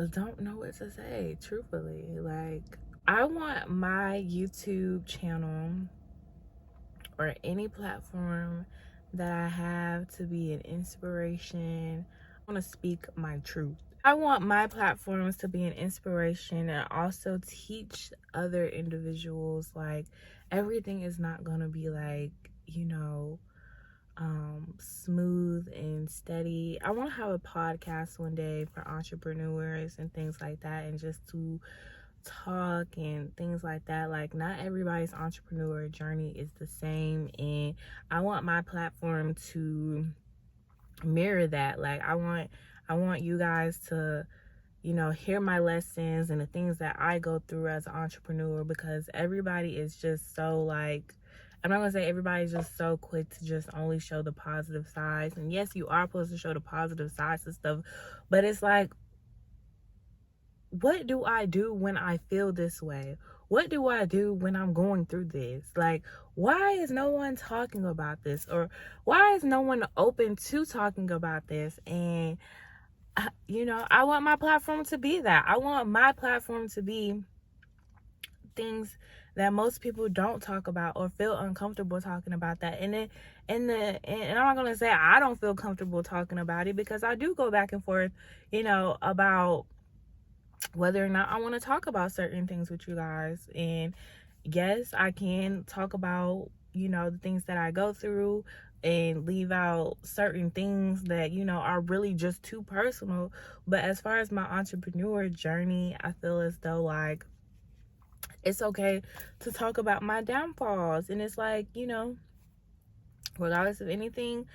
don't know what to say, truthfully. Like, I want my YouTube channel or any platform that I have to be an inspiration. I want to speak my truth. I want my platforms to be an inspiration and also teach other individuals, like, everything is not going to be like, smooth and steady. I want to have a podcast one day for entrepreneurs and things like that, and just to talk and things like that. Like, not everybody's entrepreneur journey is the same, and I want my platform to mirror that. Like, I want you guys to hear my lessons and the things that I go through as an entrepreneur, because everybody is just so, like, I'm not gonna say everybody's just so quick to just only show the positive sides. And yes, you are supposed to show the positive sides and stuff, but it's like, what do I do when I feel this way? What do I do when I'm going through this? Like, why is no one talking about this? Or why is no one open to talking about this? And, I want my platform to be that. I want my platform to be things that most people don't talk about or feel uncomfortable talking about that. And I'm not going to say I don't feel comfortable talking about it, because I do go back and forth, about whether or not I want to talk about certain things with you guys. And yes, I can talk about, the things that I go through and leave out certain things that, are really just too personal. But as far as my entrepreneur journey, I feel as though, like, it's okay to talk about my downfalls. And it's like, regardless of anything,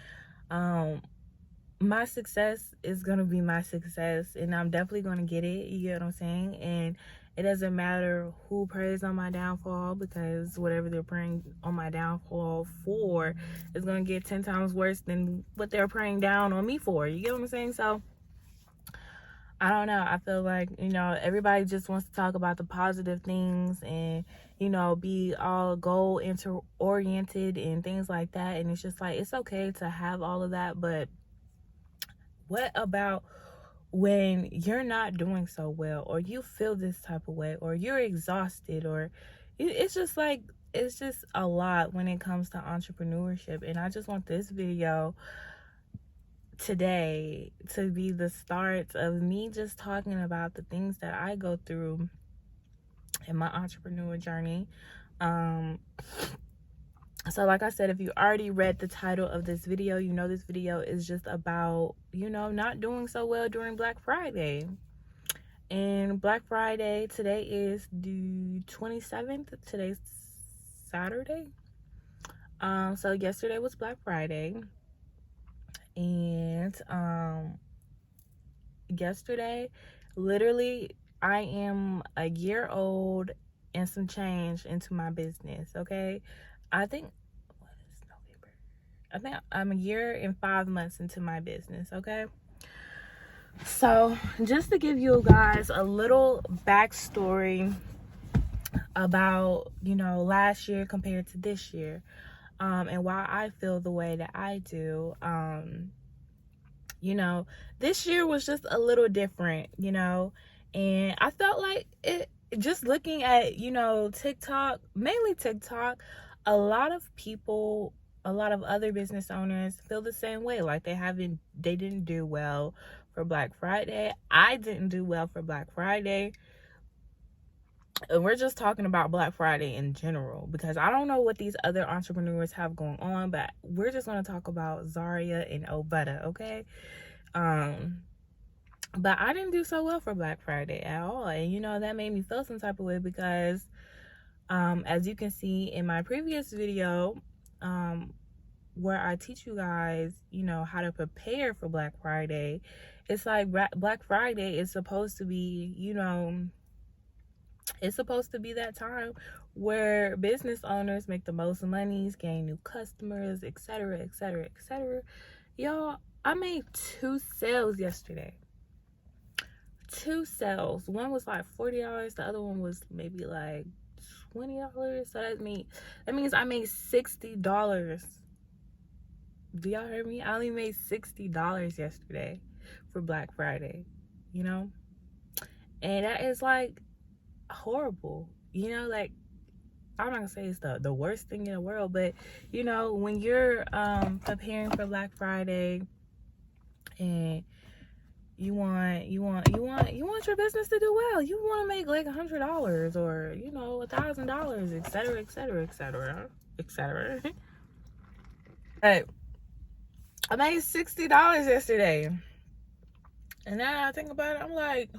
my success is going to be my success, and I'm definitely going to get it. You get what I'm saying? And it doesn't matter who prays on my downfall, because whatever they're praying on my downfall for is going to get 10 times worse than what they're praying down on me for. You get what I'm saying? So, I don't know. I feel like, everybody just wants to talk about the positive things and, be all goal oriented and things like that. And it's just like, it's okay to have all of that, but what about when you're not doing so well, or you feel this type of way, or you're exhausted, or it's just like, it's just a lot when it comes to entrepreneurship. And I just want this video today to be the start of me just talking about the things that I go through in my entrepreneur journey. So like I said, if you already read the title of this video, this video is just about, not doing so well during Black Friday. And Black Friday, today is the 27th. Today's Saturday. So yesterday was Black Friday. And yesterday, literally, I am a year old and some change into my business, okay? I think, what is November? I think I'm a year and 5 months into my business, okay? So, just to give you guys a little backstory about, last year compared to this year, and why I feel the way that I do. This year was just a little different, and I felt like it, just looking at, TikTok, mainly TikTok, a lot of people, a lot of other business owners feel the same way. Like, they didn't do well for Black Friday. I didn't do well for Black Friday. And we're just talking about Black Friday in general, because I don't know what these other entrepreneurs have going on, but we're just going to talk about Zaria and Obetta, okay? But I didn't do so well for Black Friday at all. And, that made me feel some type of way, because as you can see in my previous video, where I teach you guys, how to prepare for Black Friday, it's like Black Friday is supposed to be, it's supposed to be that time where business owners make the most monies, gain new customers, etc., etc., etc. Y'all, I made 2 sales yesterday. 2 sales. One was like $40. The other one was maybe like $20. So that means I made $60. Do y'all hear me? I only made $60 yesterday for Black Friday, And that is like horrible. You know, like, I'm not gonna say it's the worst thing in the world, but you know, when you're preparing for Black Friday and you want your business to do well, you want to make like $100 or you know $1,000, etc., etc., etc., etc. But I made $60 yesterday, and now I think about it, I'm like,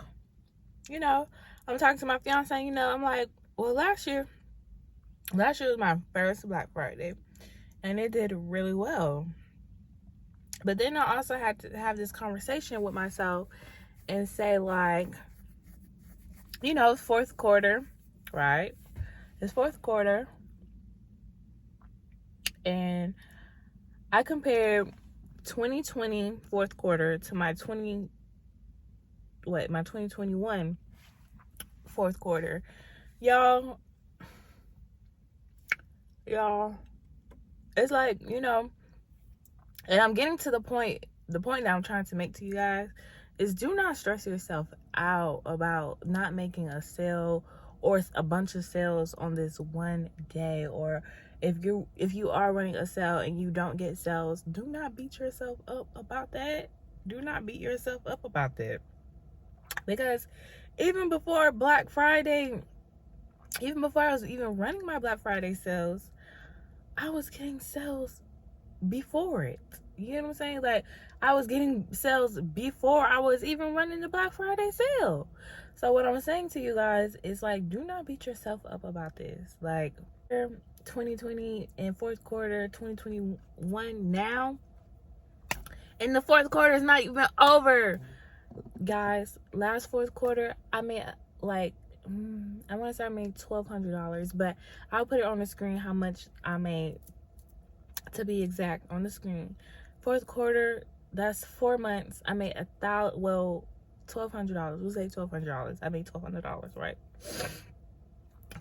you know, I'm talking to my fiance, you know, I'm like, well, last year was my first Black Friday, and it did really well. But then I also had to have this conversation with myself and say, like, you know, it's fourth quarter, right? It's fourth quarter, and I compared 2020 fourth quarter to my 2021 fourth quarter. Y'all, it's like, you know, and I'm getting to the point that I'm trying to make to you guys is, do not stress yourself out about not making a sale or a bunch of sales on this one day. Or if you are running a sale and you don't get sales, do not beat yourself up about that. Do not beat yourself up about that. Because even before Black Friday, even before I was even running my Black Friday sales, I was getting sales before it. You know what I'm saying? Like, I was getting sales before I was even running the Black Friday sale. So what I'm saying to you guys is, like, do not beat yourself up about this. Like, 2020 and fourth quarter 2021 now, and the fourth quarter is not even over, guys. Last fourth quarter I made like I want to say I made $1,200, but I'll put it on the screen how much I made, to be exact, on the screen. Fourth quarter, that's 4 months, I made $1,200. We'll say $1,200. I made $1,200, right?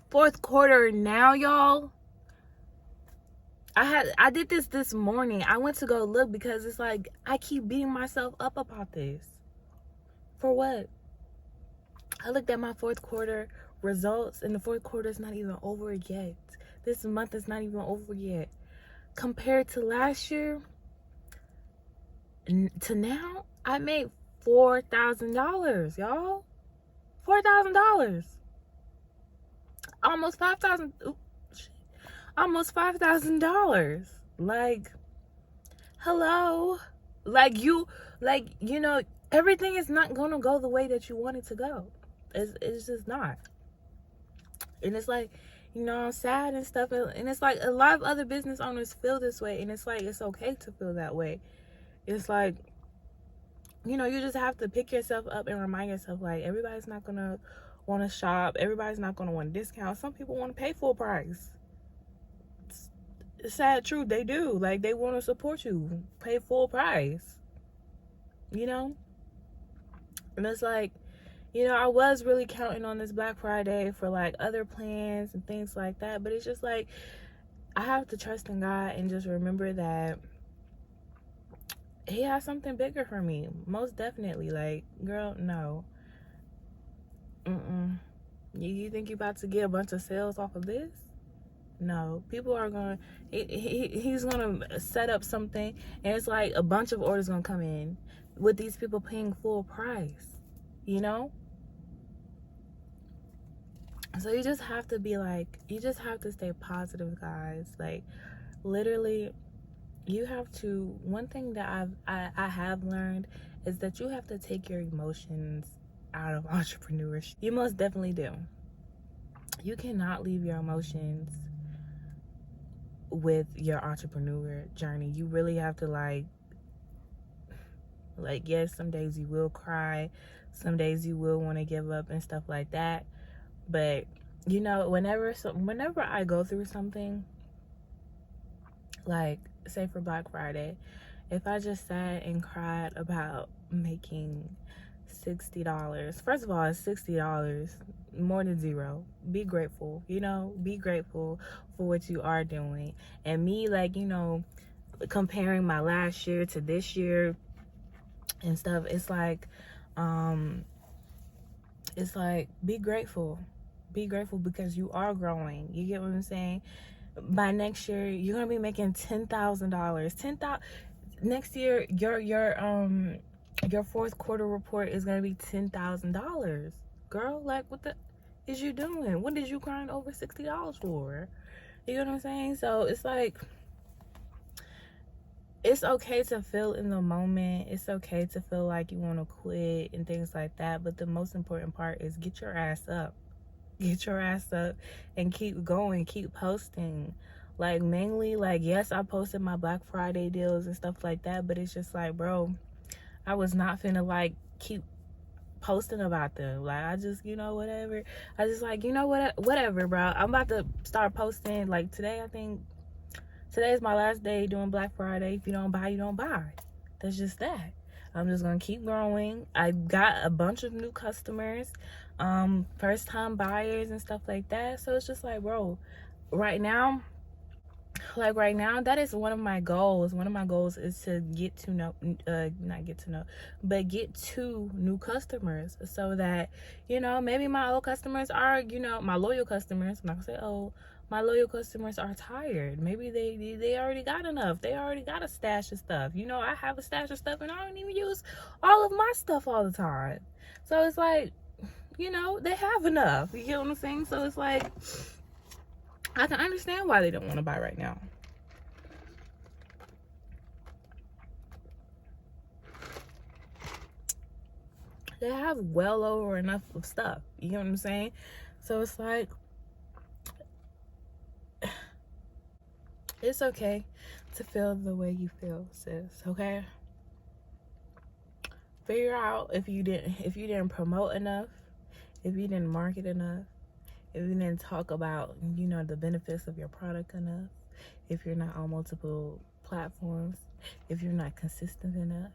Fourth quarter now, y'all. I did this morning. I went to go look because it's like I keep beating myself up about this. For what? I looked at my fourth quarter results, and the fourth quarter is not even over yet. This month is not even over yet. Compared to last year, to now, I made $4,000, y'all. $4,000. Almost $5,000. Like, hello. Like, you know, everything is not gonna go the way that you want it to go. It's just not. And it's like, you know, I'm sad and stuff, and it's like a lot of other business owners feel this way, and it's like, it's okay to feel that way. It's like, you know, you just have to pick yourself up and remind yourself, like, everybody's not gonna want to shop, everybody's not gonna want a discount. Some people want to pay full price. It's sad truth, they do. Like, they want to support you, pay full price, you know. And it's like, you know, I was really counting on this Black Friday for like other plans and things like that, but it's just like, I have to trust in God and just remember that He has something bigger for me. Most definitely. Like, girl, no. You think you about to get a bunch of sales off of this? No. People are going to, he's going to set up something, and it's like a bunch of orders going to come in with these people paying full price, you know? So you just have to be like, you just have to stay positive, guys. Like, literally, you have to, one thing that I have learned is that you have to take your emotions out of entrepreneurship. You most definitely do. You cannot leave your emotions with your entrepreneur journey. You really have to like, yes, some days you will cry, some days you will want to give up and stuff like that. But, you know, whenever I go through something, like, say for Black Friday, if I just sat and cried about making $60, first of all, it's $60, more than zero. Be grateful, you know, be grateful for what you are doing. And me, like, you know, comparing my last year to this year and stuff, it's like, it's like, be grateful. Be grateful because you are growing. You get what I'm saying? By next year, you're gonna be making $10,000. Next year, your fourth quarter report is gonna be $10,000. Girl, like, what the is you doing? What did you grind over $60 for? You know what I'm saying? So it's like, it's okay to feel in the moment. It's okay to feel like you want to quit and things like that. But the most important part is get your ass up. Get your ass up and keep going. Keep posting. Like, mainly, like, yes, I posted my Black Friday deals and stuff like that. But it's just like, bro, I was not finna, like, keep posting about them. Like, I just, whatever. I just, like, whatever, bro. I'm about to start posting. Like, today is my last day doing Black Friday. If you don't buy, you don't buy. That's just that. I'm just gonna keep growing. I got a bunch of new customers, first time buyers and stuff like that. So it's just like, bro, right now, that is one of my goals. One of my goals is to get to know, not get to know, but get to new customers, so that, maybe my old customers are, my loyal customers. I'm not gonna say, oh, my loyal customers are tired. Maybe they already got enough. They already got a stash of stuff. I have a stash of stuff and I don't even use all of my stuff all the time. So it's like, they have enough. You get what I'm saying? So it's like, I can understand why they don't want to buy right now. They have well over enough of stuff. You know what I'm saying? So it's like, it's okay to feel the way you feel, sis. Okay? Figure out if you didn't promote enough, if you didn't market enough, if you didn't talk about, the benefits of your product enough, if you're not on multiple platforms, if you're not consistent enough,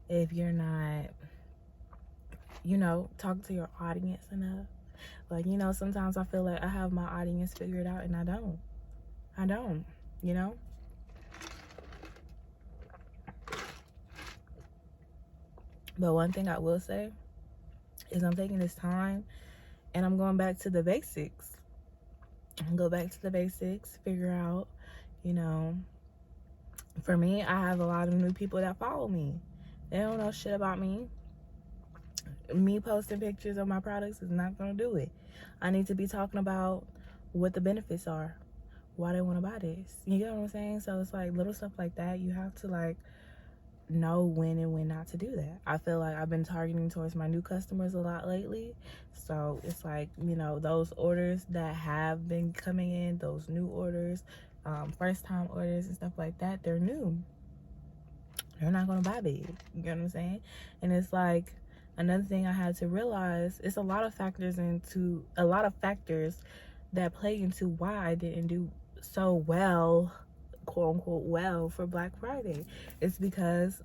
if you're not, talking to your audience enough. Like, sometimes I feel like I have my audience figured out and I don't, But one thing I will say is I'm taking this time and I'm going back to the basics. Figure out, for me, I have a lot of new people that follow me. They don't know shit about me. Me posting pictures of my products is not going to do it. I need to be talking about what the benefits are, why they want to buy this. You get what I'm saying? So it's like little stuff like that. You have to, like, know when and when not to do that. I feel like I've been targeting towards my new customers a lot lately. So it's like, those orders that have been coming in, those new orders, first time orders and stuff like that, they're new. They're not going to buy big. You get what I'm saying? And it's like, another thing I had to realize, it's a lot of factors that play into why I didn't do so well, quote unquote, well for Black Friday. It's because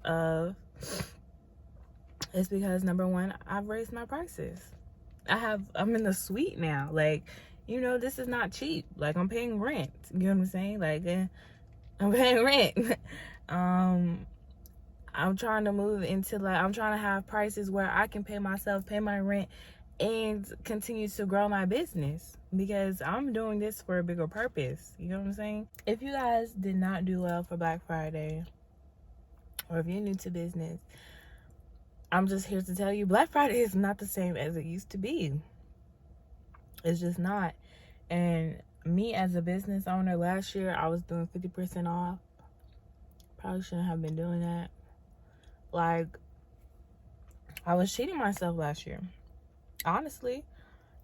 number one, I've raised my prices. I'm in the suite now. Like, this is not cheap. Like, I'm paying rent. You know what I'm saying? Like, I'm paying rent. I'm trying to move into, like, I'm trying to have prices where I can pay myself, pay my rent, and continue to grow my business, because I'm doing this for a bigger purpose. You know what I'm saying? If you guys did not do well for Black Friday, or if you're new to business, I'm just here to tell you, Black Friday is not the same as it used to be. It's just not. And me as a business owner, last year I was doing 50% off. Probably shouldn't have been doing that. Like, I was cheating myself last year, honestly.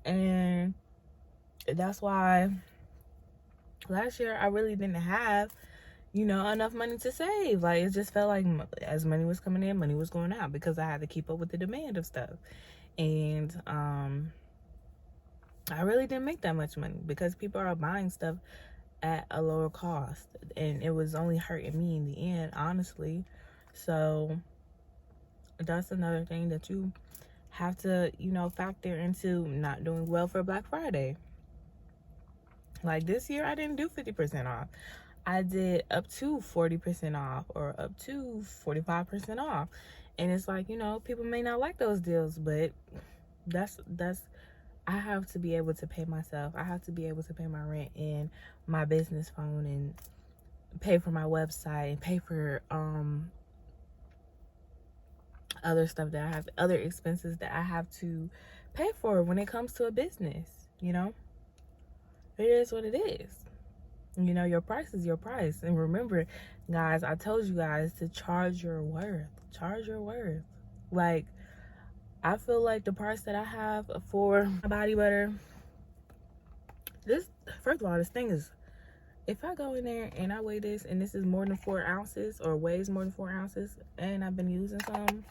And that's why last year I really didn't have, enough money to save. Like, it just felt like as money was coming in, money was going out, because I had to keep up with the demand of stuff. And I really didn't make that much money, because people are buying stuff at a lower cost, and it was only hurting me in the end, honestly. So that's another thing that you have to, factor into not doing well for Black Friday. Like, this year I didn't do 50% off. I did up to 40% off, or up to 45% off. And it's like, people may not like those deals, but That's I have to be able to pay myself. I have to be able to pay my rent and my business phone and pay for my website and pay for other stuff that I have, other expenses that I have to pay for when it comes to a business. It is what it is. Your price is your price. And remember, guys, I told you guys to charge your worth. Charge your worth. Like, I feel like the price that I have for my body butter, first of all, this thing is, if I go in there and I weigh this and this is more than 4 ounces or weighs more than 4 ounces and I've been using some,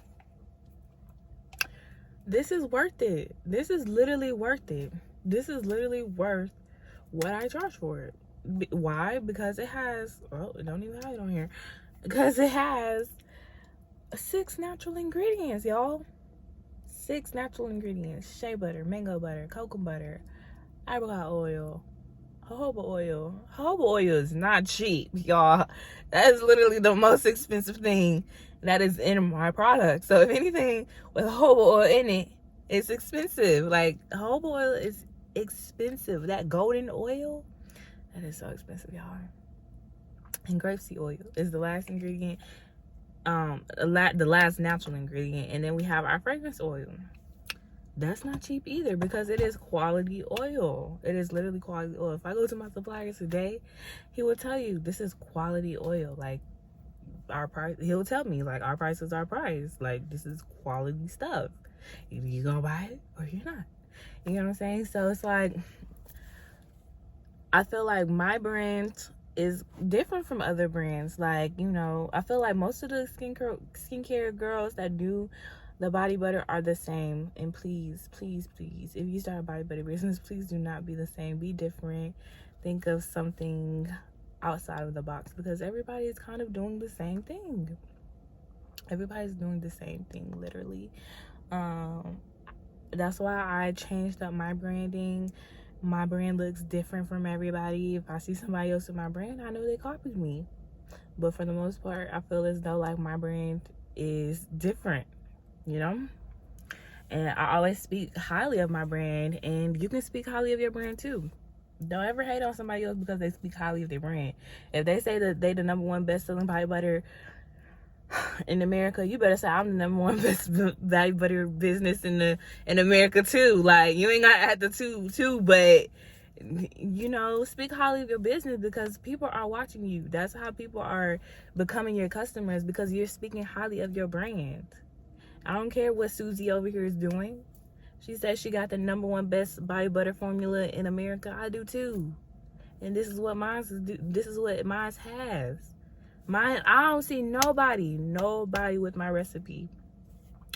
this is worth it. This is literally worth it. This is literally worth what I charge for it. Why? Because it has, it don't even have it on here. Because it has 6 natural ingredients, y'all. 6 natural ingredients: shea butter, mango butter, cocoa butter, apricot oil, jojoba oil. Jojoba oil is not cheap, y'all. That is literally the most expensive thing that is in my product. So if anything with jojoba oil in it, it's expensive. Like, jojoba oil is expensive. That golden oil, that is so expensive, y'all. And grapeseed oil is the last ingredient. The last natural ingredient. And then we have our fragrance oil. That's not cheap either, because it is quality oil. It is literally quality oil. If I go to my supplier today, he will tell you this is quality oil. Like, our price, he'll tell me, like, our price is our price. Like, this is quality stuff. Either you gonna buy it or you're not. You know what I'm saying? So it's like, I feel like my brand is different from other brands. Like, I feel like most of the skincare girls that do the body butter are the same. And please, please, please, if you start a body butter business, please do not be the same. Be different. Think of something outside of the box, because everybody is kind of doing the same thing. Everybody's doing the same thing, literally. That's why I changed up my branding. My brand looks different from everybody. If I see somebody else with my brand, I know they copied me. But for the most part, I feel as though, like, my brand is different, And I always speak highly of my brand, and you can speak highly of your brand too. Don't ever hate on somebody else because they speak highly of their brand. If they say that they the #1 best-selling body butter in America, you better say I'm the #1 best body butter business in America too. Like, you ain't gotta add the two, but speak highly of your business, because people are watching you. That's how people are becoming your customers, because you're speaking highly of your brand. I don't care what Susie over here is doing. She says she got the #1 best body butter formula in America. I do too. And this is what mine has. I don't see nobody with my recipe.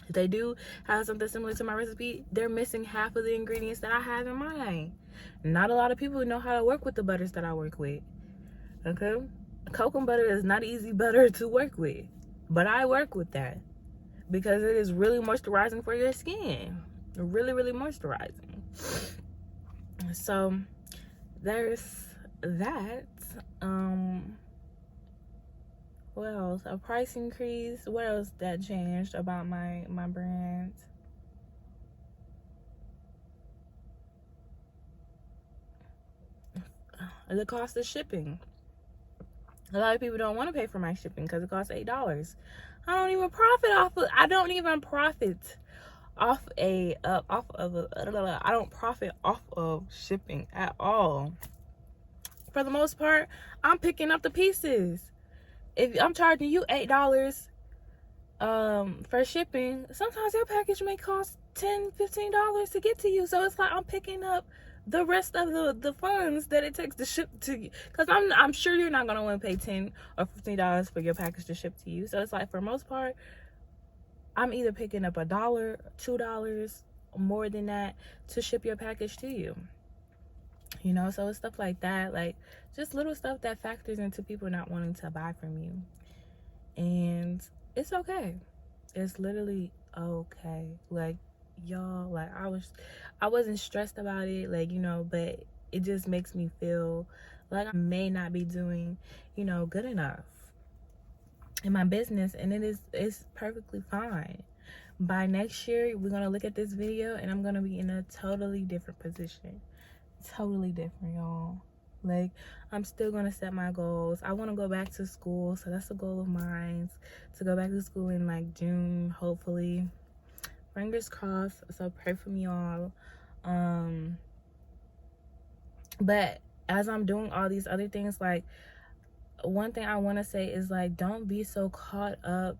If they do have something similar to my recipe, they're missing half of the ingredients that I have in mine. Not a lot of people know how to work with the butters that I work with. Okay? Cocoa butter is not easy butter to work with. But I work with that, because it is really moisturizing for your skin. Really, really moisturizing. So there's that. What else? A price increase. What else that changed about my brand? The cost of shipping. A lot of people don't want to pay for my shipping because it costs $8. I don't even profit off of shipping at all. For the most part, I'm picking up the pieces. If I'm charging you $8 for shipping, sometimes your package may cost $10-15 to get to you. So it's like I'm picking up the rest of the funds that it takes to ship to you, because I'm sure you're not gonna want to pay $10 or $15 for your package to ship to you. So it's like, for most part, I'm either picking up $1, $2, more than that to ship your package to you. So it's stuff like that, like just little stuff that factors into people not wanting to buy from you. And it's okay. It's literally okay. Like, y'all, like, I wasn't stressed about it, like, but it just makes me feel like I may not be doing, good enough in my business, and it's perfectly fine. by next year, we're gonna look at this video and I'm gonna be in a totally different position. Totally different, y'all. Like, I'm still gonna set my goals. I want to go back to school, so that's a goal of mine, to go back to school in like June, hopefully. Fingers crossed. So pray for me all. But as I'm doing all these other things, like, one thing I want to say is, like, don't be so caught up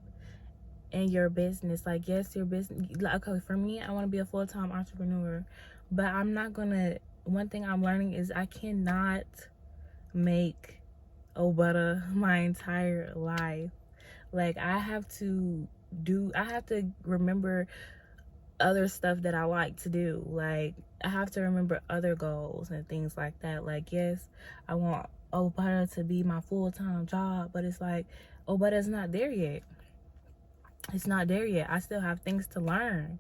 in your business. Like, yes, your business, like, okay, for me, I want to be a full-time entrepreneur, but I'm not gonna, one thing I'm learning is I cannot make butter my entire life. Like, I have to remember other stuff that I like to do. Like, I have to remember other goals and things like that. Like, yes, I want butter to be my full-time job, but it's like, butter's not there yet. It's not there yet. I still have things to learn.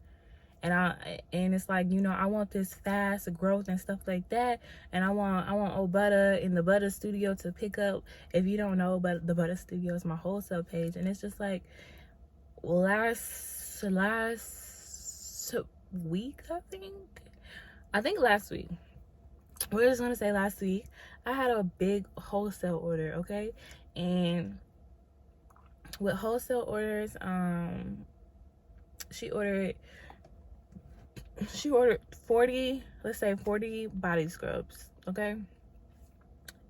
And it's like, you know, I want this fast growth and stuff like that. And I want Butter in the Butter Studio to pick up. If you don't know, but the Butter Studio is my wholesale page. And it's just like, last week, I think last week. We're just gonna say last week, I had a big wholesale order, okay? And with wholesale orders, she ordered 40, let's say 40 body scrubs, okay?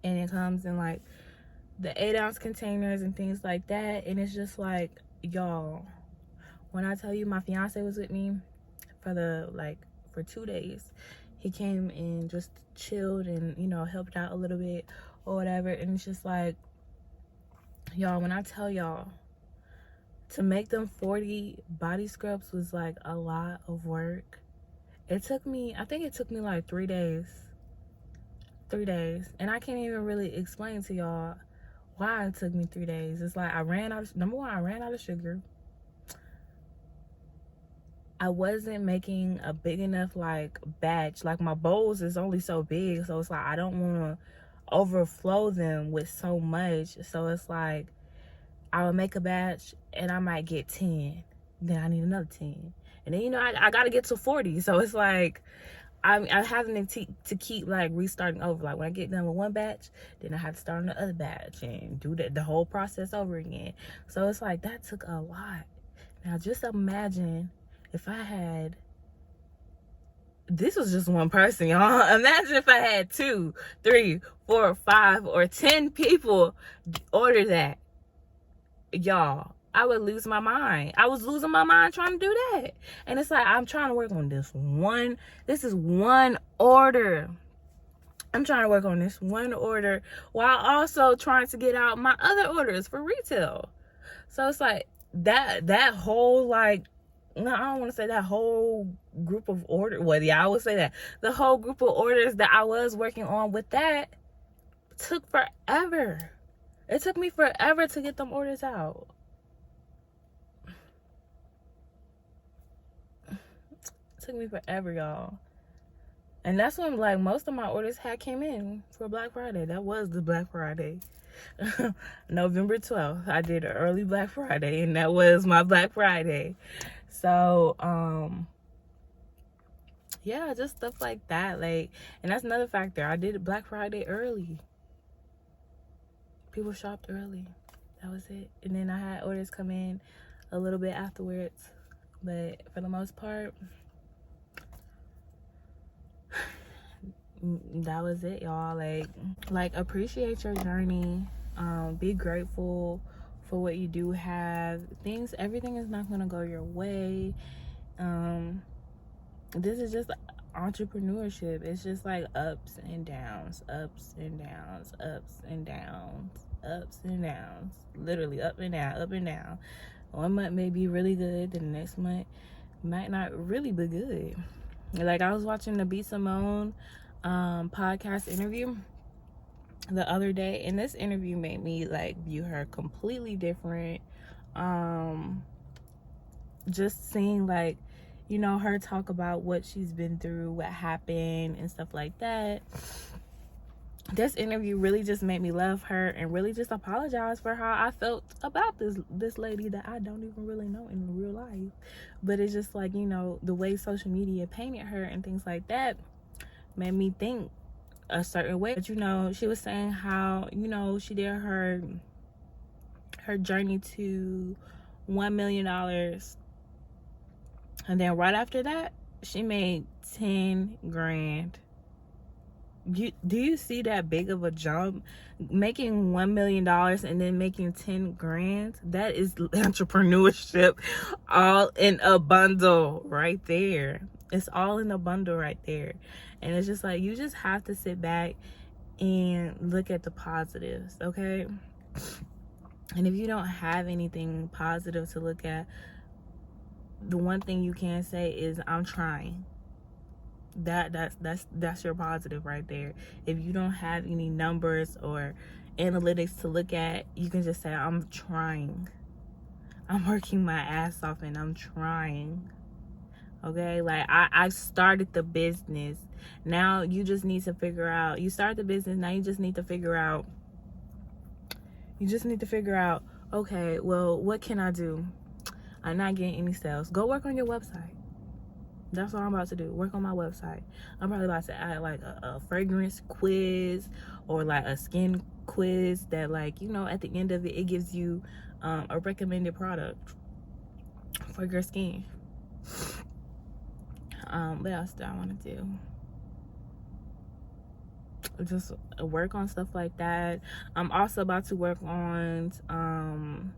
And it comes in like the 8-ounce containers and things like that. And it's just like, y'all, when I tell you, my fiance was with me for 2 days. He came and just chilled and, you know, helped out a little bit or whatever. And it's just like, y'all, when I tell y'all, to make them 40 body scrubs was like a lot of work. I think it took me like 3 days. 3 days. And I can't even really explain to y'all why it took me 3 days. It's like, number one, I ran out of sugar. I wasn't making a big enough like batch. Like, my bowls is only so big, so it's like I don't want to overflow them with so much. So it's like I would make a batch and I might get 10. Then I need another 10. And then, you know, I got to get to 40. So it's like I'm having to keep like restarting over. Like, when I get done with one batch, then I have to start on the other batch and do the whole process over again. So it's like, that took a lot. Now just imagine if I had, this was just one person, y'all. Imagine if I had 2, 3, 4, 5, or 10 people order that. Y'all, I would lose my mind. I was losing my mind trying to do that. And it's like, I'm trying to work on this is one order. I'm trying to work on this one order while also trying to get out my other orders for retail. So it's like that whole, like, no, I don't want to say that whole group of orders. Well, yeah, I would say that. The whole group of orders that I was working on with that took forever. It took me forever to get them orders out. It took me forever, y'all. And that's when, like, most of my orders came in for Black Friday. That was the Black Friday. November 12th, I did an early Black Friday, and that was my Black Friday. So, yeah, just stuff like that. Like, and that's another factor. I did Black Friday early. People shopped early. That was it. And then I had orders come in a little bit afterwards. But for the most part, that was it, y'all. Like appreciate your journey. Be grateful for what you do have. Everything is not gonna go your way. This is just entrepreneurship. It's just like ups and downs, ups and downs, ups and downs, ups and downs. Literally up and down, up and down. One month may be really good, the next month might not really be good. Like, I was watching the B. Simone podcast interview the other day, and this interview made me like view her completely different. Just seeing, like, you know, her talk about what she's been through, what happened and stuff like that. this interview really just made me love her and really just apologize for how I felt about this lady that I don't even really know in real life. But it's just like, you know, the way social media painted her and things like that made me think a certain way. But, you know, she was saying how, you know, she did her journey to $1 million, and then right after that she made 10 grand. Do you see that big of a jump? Making $1 million and then making 10 grand, that is entrepreneurship all in a bundle right there. It's all in a bundle right there. And it's just like, you just have to sit back and look at the positives, okay? And if you don't have anything positive to look at, the one thing you can say is, I'm trying. That's your positive right there. If you don't have any numbers or analytics to look at, you can just say, I'm trying. I'm working my ass off and I'm trying. Okay, like I started the business. Now you just need to figure out, you start the business, now you just need to figure out, okay, well, what can I do? I'm not getting any sales. Go work on your website. That's what I'm about to do. Work on my website. I'm probably about to add like a fragrance quiz or like a skin quiz that, like, you know, at the end of it, it gives you a recommended product for your skin. What else do I want to do? Just work on stuff like that. I'm also about to work on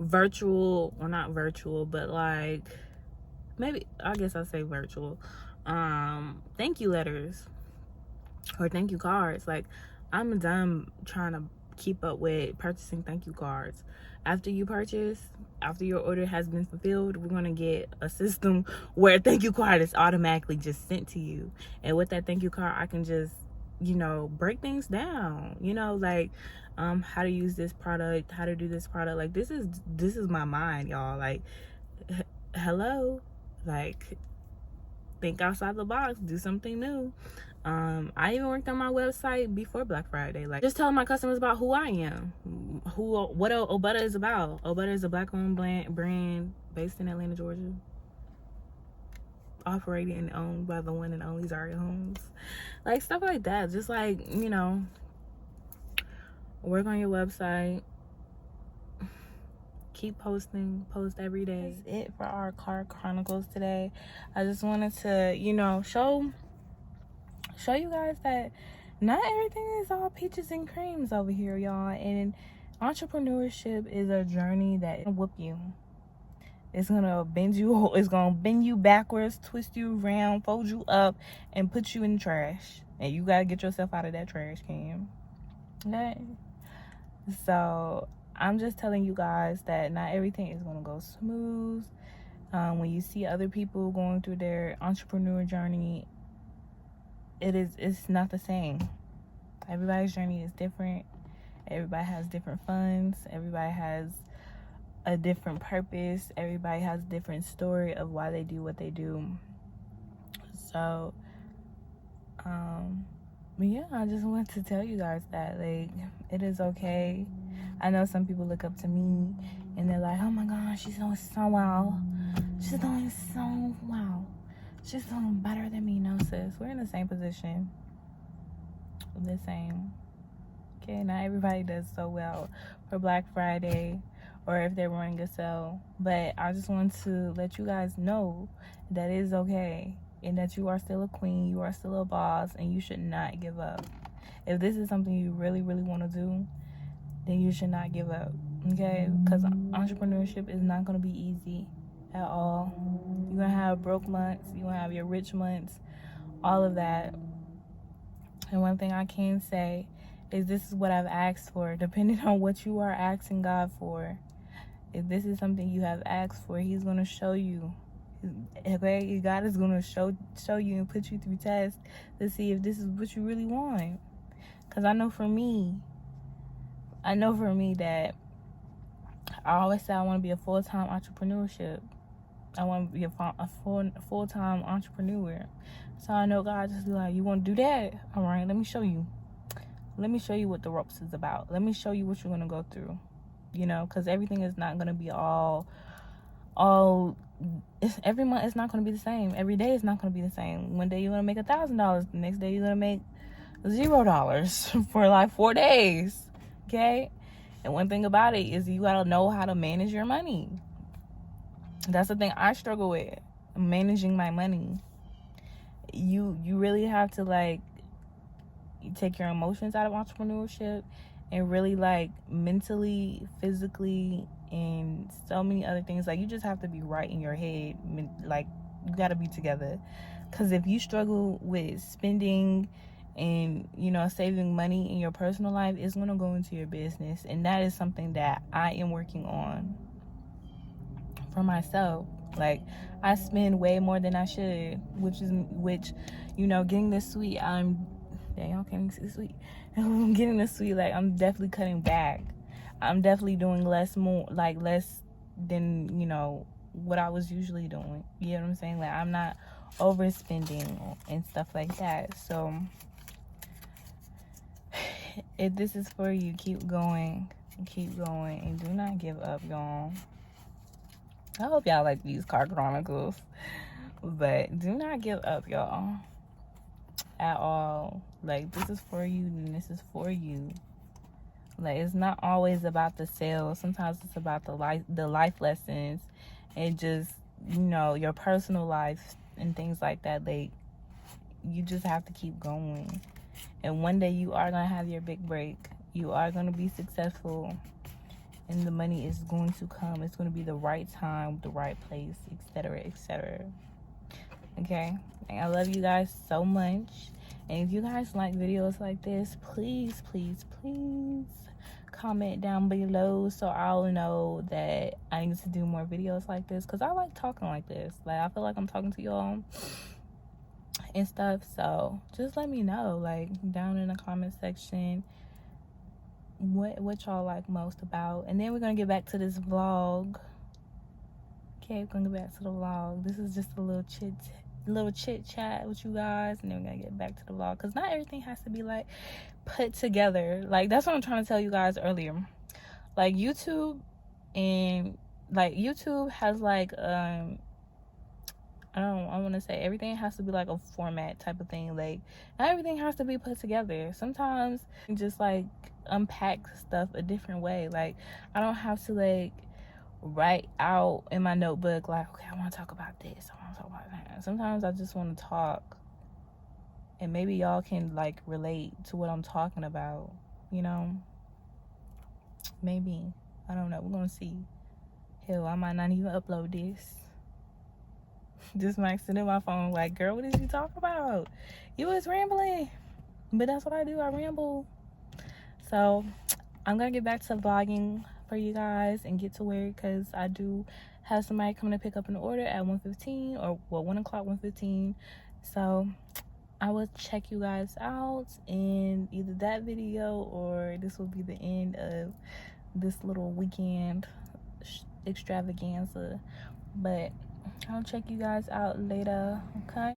virtual, or not virtual, but like, maybe, I guess I'll say virtual, thank you letters or thank you cards. Like, I'm done trying to keep up with purchasing thank you cards. After you purchase, after your order has been fulfilled, we're going to get a system where a thank you card is automatically just sent to you. And with that thank you card, I can just, you know, break things down, you know, like how to use this product, how to do this product. Like, this is my mind, y'all. Like, hello, like, think outside the box, do something new. I even worked on my website before Black Friday, like, just telling my customers about who I am, what Obutta is about. Obutta is a black-owned brand based in Atlanta, Georgia, operated and owned by the one and only Zaria Holmes. Like, stuff like that. Just like, you know, work on your website, keep posting, post every day. That's it for our car chronicles today. I just wanted to, you know, show you guys that not everything is all peaches and creams over here, y'all. And entrepreneurship is a journey that will whoop you. It's gonna bend you backwards, twist you around, fold you up, and put you in the trash. And you gotta get yourself out of that trash can. Okay? So I'm just telling you guys that not everything is gonna go smooth. When you see other people going through their entrepreneur journey, it's not the same. Everybody's journey is different. Everybody has different funds. Everybody has a different purpose. Everybody has a different story of why they do what they do. So yeah, I just want to tell you guys that, like, it is okay. I know some people look up to me and they're like, oh my gosh, she's doing so well. She's doing so well. She's doing better than me. No, sis, we're in the same position. The same. Okay, not everybody does so well for Black Friday or if they're running a sale. But I just want to let you guys know that it is okay and that you are still a queen, you are still a boss, and you should not give up. If this is something you really, really want to do, then you should not give up, okay? Because entrepreneurship is not going to be easy at all. You're going to have broke months, you're going to have your rich months, all of that. And one thing I can say is this is what I've asked for. Depending on what you are asking God for, if this is something you have asked for, He's going to show you. Okay, God is going to show you and put you through tests to see if this is what you really want. Because I know for me that I always say I want to be a full-time entrepreneurship. I want to be a full-time entrepreneur. So I know God just be like, you want to do that? All right, let me show you. let me show you what the ropes is about. Let me show you what you're going to go through, you know, because everything is not going to be every month it's not going to be the same. Every day is not going to be the same. One day you're going to make $1,000. The next day you're going to make $0 for like 4 days. Okay. And one thing about it is you got to know how to manage your money. That's the thing I struggle with, managing my money. You really have to like take your emotions out of entrepreneurship and really like mentally, physically, and so many other things. Like you just have to be right in your head. Like you got to be together, because if you struggle with spending and, you know, saving money in your personal life, it's going to go into your business. And that is something that I am working on for myself. Like I spend way more than I should, which you know, getting this suite, dang, y'all can't even see the suite. I'm getting this suite, like I'm definitely cutting back. I'm definitely doing less than, you know, what I was usually doing. You know what I'm saying? Like I'm not overspending and stuff like that. So if this is for you, keep going, and do not give up, y'all. I hope y'all like these car chronicles, but do not give up, y'all, at all. Like this is for you, and this is for you. Like it's not always about the sales. Sometimes it's about the life lessons, and just, you know, your personal life and things like that. Like you just have to keep going, and one day you are gonna have your big break. You are gonna be successful, and the money is going to come. It's going to be the right time, the right place, etc., etc. Okay? And I love you guys so much. And if you guys like videos like this, please, please, please comment down below so I'll know that I need to do more videos like this, because I like talking like this. Like I feel like I'm talking to y'all and stuff. So just let me know, like, down in the comment section, what y'all like most about. And then we're gonna get back to this vlog. Okay, we're gonna get back to the vlog. This is just a little chit chat with you guys, and then we're gonna get back to the vlog, because not everything has to be like put together. Like that's what I'm trying to tell you guys earlier. Like YouTube has like I want to say everything has to be like a format type of thing. Like not everything has to be put together. Sometimes you just like unpack stuff a different way. Like I don't have to like write out in my notebook like, okay, I want to talk about this, I want to talk about that. Sometimes I just want to talk, and maybe y'all can like relate to what I'm talking about, you know. Maybe, I don't know, we're gonna see. Hell, I might not even upload this. Just might sit in my phone like, girl, what did you talk about? You was rambling. But that's what I do, I ramble. So I'm gonna get back to vlogging for you guys and get to work, because I do have somebody coming to pick up an order at 1:15, or well, 1 o'clock, 1:15. So I will check you guys out in either that video, or this will be the end of this little weekend extravaganza. But I'll check you guys out later, okay?